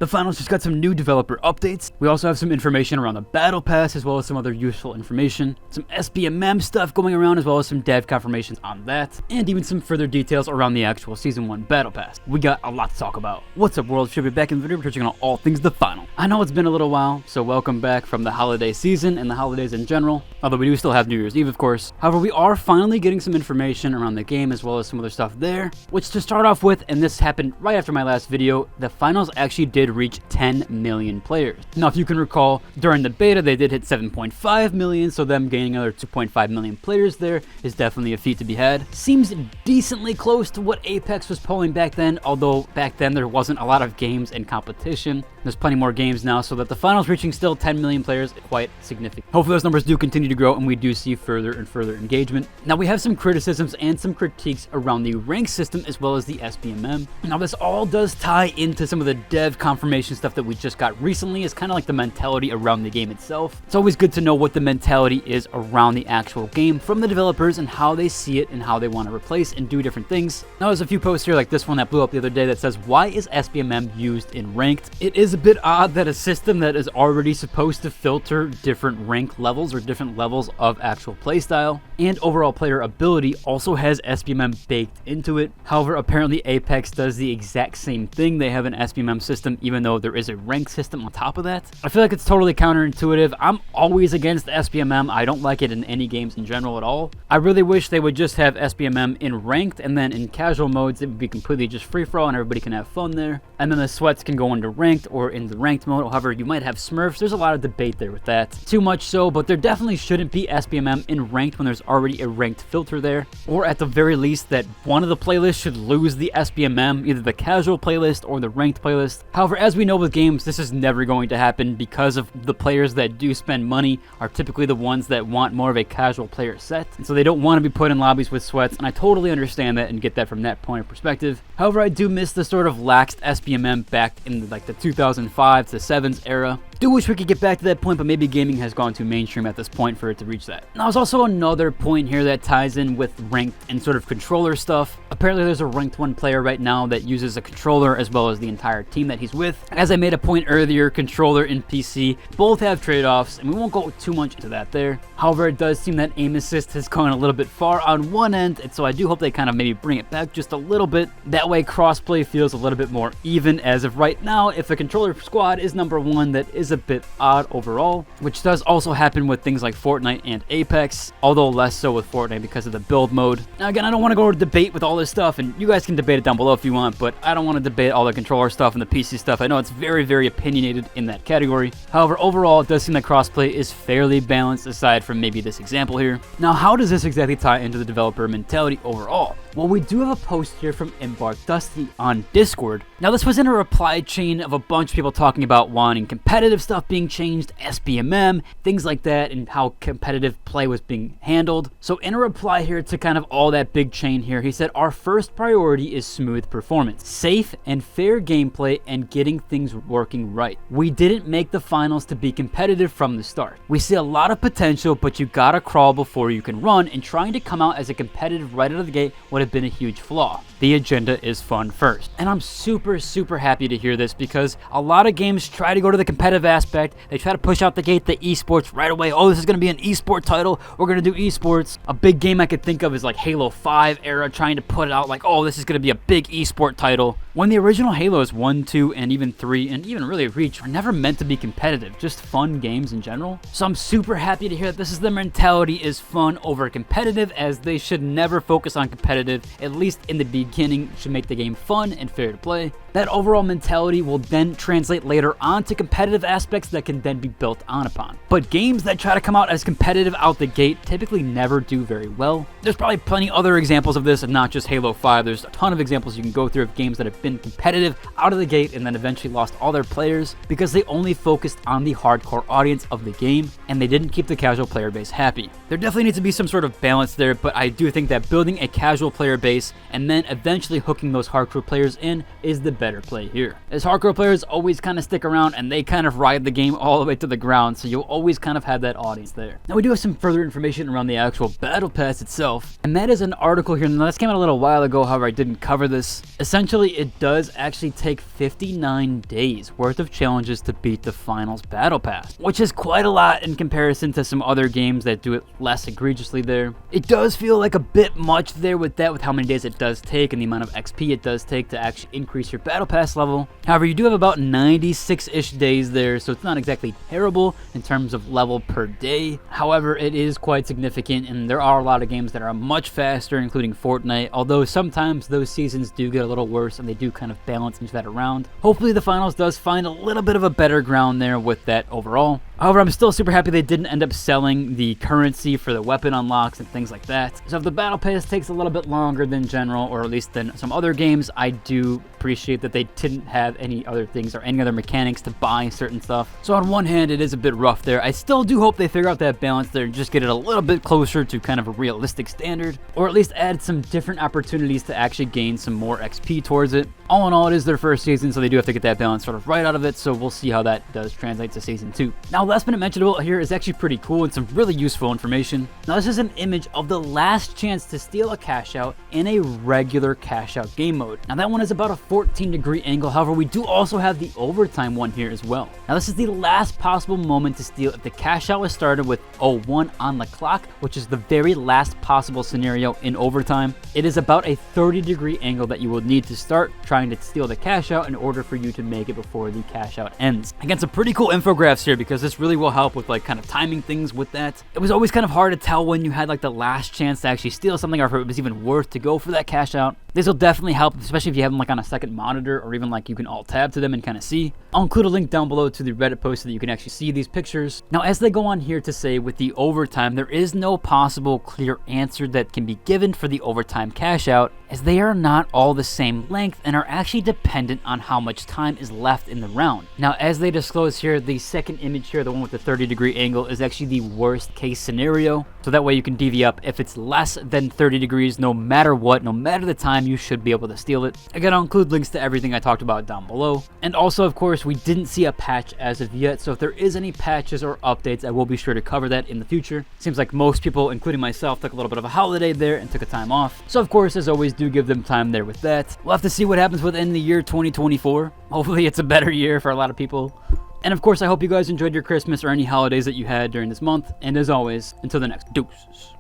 The finals just got some new developer updates. We also have some information around the battle pass as well as some other useful information, some SBMM stuff going around as well as some dev confirmations on that, and even some further details around the actual Season 1 battle pass. We got a lot to talk about. What's up world, should be back in the video touching on all things the final. I know it's been a little while, so welcome back from the holiday season and the holidays in general, although we do still have New Year's Eve of course. However, we are finally getting some information around the game as well as some other stuff there, which to start off with, and this happened right after my last video, the finals actually did reach 10 million players. Now if you can recall, during the beta they did hit 7.5 million, so them gaining another 2.5 million players there is definitely a feat to be had. Seems decently close to what Apex was pulling back then, although back then there wasn't a lot of games and competition. There's plenty more games now, so that the finals reaching still 10 million players is quite significant. Hopefully those numbers do continue to grow and we do see further and further engagement. Now we have some criticisms and some critiques around the rank system as well as the SBMM. Now this all does tie into some of the dev confirmation stuff that we just got recently. It's kind of like the mentality around the game itself. It's always good to know what the mentality is around the actual game from the developers and how they see it and how they want to replace and do different things. Now there's a few posts here like this one that blew up the other day that says, why is SBMM used in ranked? It is a bit odd that a system that is already supposed to filter different rank levels or different levels of actual playstyle and overall player ability also has SBMM baked into it. However, apparently Apex does the exact same thing. They have an SBMM system even though there is a rank system on top of that. I feel like it's totally counterintuitive. I'm always against SBMM. I don't like it in any games in general at all. I really wish they would just have SBMM in ranked, and then in casual modes it would be completely just free-for-all and everybody can have fun there. And then the sweats can go into ranked or in the ranked mode. However, you might have smurfs. There's a lot of debate there with that. Too much so, but there definitely shouldn't be SBMM in ranked when there's already a ranked filter there. Or at the very least that one of the playlists should lose the SBMM, either the casual playlist or the ranked playlist. However, as we know with games, this is never going to happen because of the players that do spend money are typically the ones that want more of a casual player set. And so they don't want to be put in lobbies with sweats, and I totally understand that and get that from that point of perspective. However, I do miss the sort of laxed SBMM back in like the 2005 to 7s era. Do wish we could get back to that point, but maybe gaming has gone too mainstream at this point for it to reach that. Now, there's also another point here that ties in with ranked and sort of controller stuff. Apparently, there's a ranked 1 player right now that uses a controller as well as the entire team that he's with. As I made a point earlier, controller and PC both have trade-offs, and we won't go too much into that there. However, it does seem that aim assist has gone a little bit far on one end, and so I do hope they kind of maybe bring it back just a little bit. That way, crossplay feels a little bit more even. As of right now, if a controller squad is number 1, that is a bit odd overall, which does also happen with things like Fortnite and Apex, although less so with Fortnite because of the build mode. Now again, I don't want to go to debate with all this stuff, and you guys can debate it down below if you want, but I don't want to debate all the controller stuff and the PC stuff. I know it's very, very opinionated in that category. However, overall, it does seem that crossplay is fairly balanced aside from maybe this example here. Now, how does this exactly tie into the developer mentality overall? Well, we do have a post here from Embark Dusty on Discord. Now, this was in a reply chain of a bunch of people talking about wanting competitive stuff being changed, SBMM, things like that, and how competitive play was being handled. So in a reply here to kind of all that big chain here, he said, our first priority is smooth performance, safe and fair gameplay, and getting things working right. We didn't make the finals to be competitive from the start. We see a lot of potential, but you gotta crawl before you can run, and trying to come out as a competitive right out of the gate would have been a huge flaw. The agenda is fun first. And I'm super happy to hear this because a lot of games try to go to the competitive aspect. They try to push out the gate the esports right away. Oh, this is going to be an esport title. We're going to do esports. A big game I could think of is like Halo 5 era, trying to put it out like, oh, this is going to be a big esport title. When the original Halos 1, 2, and even 3, and even really Reach were never meant to be competitive, just fun games in general. So I'm super happy to hear that this is the mentality, is fun over competitive, as they should never focus on competitive, at least in the beginning. Should make the game fun and fair to play. That overall mentality will then translate later on to competitive aspects that can then be built on upon. But games that try to come out as competitive out the gate typically never do very well. There's probably plenty other examples of this, and not just Halo 5. There's a ton of examples you can go through of games that have been competitive out of the gate and then eventually lost all their players because they only focused on the hardcore audience of the game and they didn't keep the casual player base happy. There definitely needs to be some sort of balance there, but I do think that building a casual player base and then eventually hooking those hardcore players in is the better play here, as hardcore players always kind of stick around and they kind of ride the game all the way to the ground, so you'll always kind of have that audience there. Now we do have some further information around the actual battle pass itself, and that is an article here. Now this came out a little while ago, however I didn't cover this. Essentially it does actually take 59 days worth of challenges to beat the finals battle pass, which is quite a lot in comparison to some other games that do it less egregiously there. It does feel like a bit much there with that, with how many days it does take and the amount of XP it does take to actually increase your battle pass level. However, you do have about 96-ish days there, so it's not exactly terrible in terms of level per day. However, it is quite significant, and there are a lot of games that are much faster, including Fortnite, although sometimes those seasons do get a little worse and they do kind of balance into that around. Hopefully the finals does find a little bit of a better ground there with that overall. However, I'm still super happy they didn't end up selling the currency for the weapon unlocks and things like that. So if the battle pass takes a little bit longer than general, or at least than some other games, I do appreciate that they didn't have any other things or any other mechanics to buy certain stuff. So on one hand, it is a bit rough there. I still do hope they figure out that balance there and just get it a little bit closer to kind of a realistic standard, or at least add some different opportunities to actually gain some more XP towards it. All in all, it is their first season, so they do have to get that balance sort of right out of it, so we'll see how that does translate to season 2. Now, last minute mentionable here is actually pretty cool and some really useful information. Now, this is an image of the last chance to steal a cash out in a regular cash out game mode. Now, that one is about a 14-degree angle. However, we do also have the overtime one here as well. Now, this is the last possible moment to steal if the cash out was started with 01 on the clock, which is the very last possible scenario in overtime. It is about a 30-degree angle that you will need to start trying to steal the cash out in order for you to make it before the cash out ends. Again, some pretty cool infographics here, because this really will help with like kind of timing things with that. It was always kind of hard to tell when you had like the last chance to actually steal something, or if it was even worth to go for that cash out. This will definitely help, especially if you have them like on a second monitor, or even like you can alt tab to them and kind of see. I'll include a link down below to the Reddit post so that you can actually see these pictures. Now, as they go on here to say, with the overtime, there is no possible clear answer that can be given for the overtime cash out, as they are not all the same length and are actually dependent on how much time is left in the round. Now, as they disclose here, the second image here, the one with the 30-degree angle, is actually the worst case scenario, so that way you can divvy up. If it's less than 30 degrees, no matter what, no matter the time, you should be able to steal it. Again, I'll include links to everything I talked about down below. And also, of course, we didn't see a patch as of yet, so if there is any patches or updates, I will be sure to cover that in the future. Seems like most people, including myself, took a little bit of a holiday there and took a time off. So of course, as always, do give them time there with that. We'll have to see what happens within the year 2024. Hopefully it's a better year for a lot of people. And of course, I hope you guys enjoyed your Christmas or any holidays that you had during this month. And as always, until the next, deuces.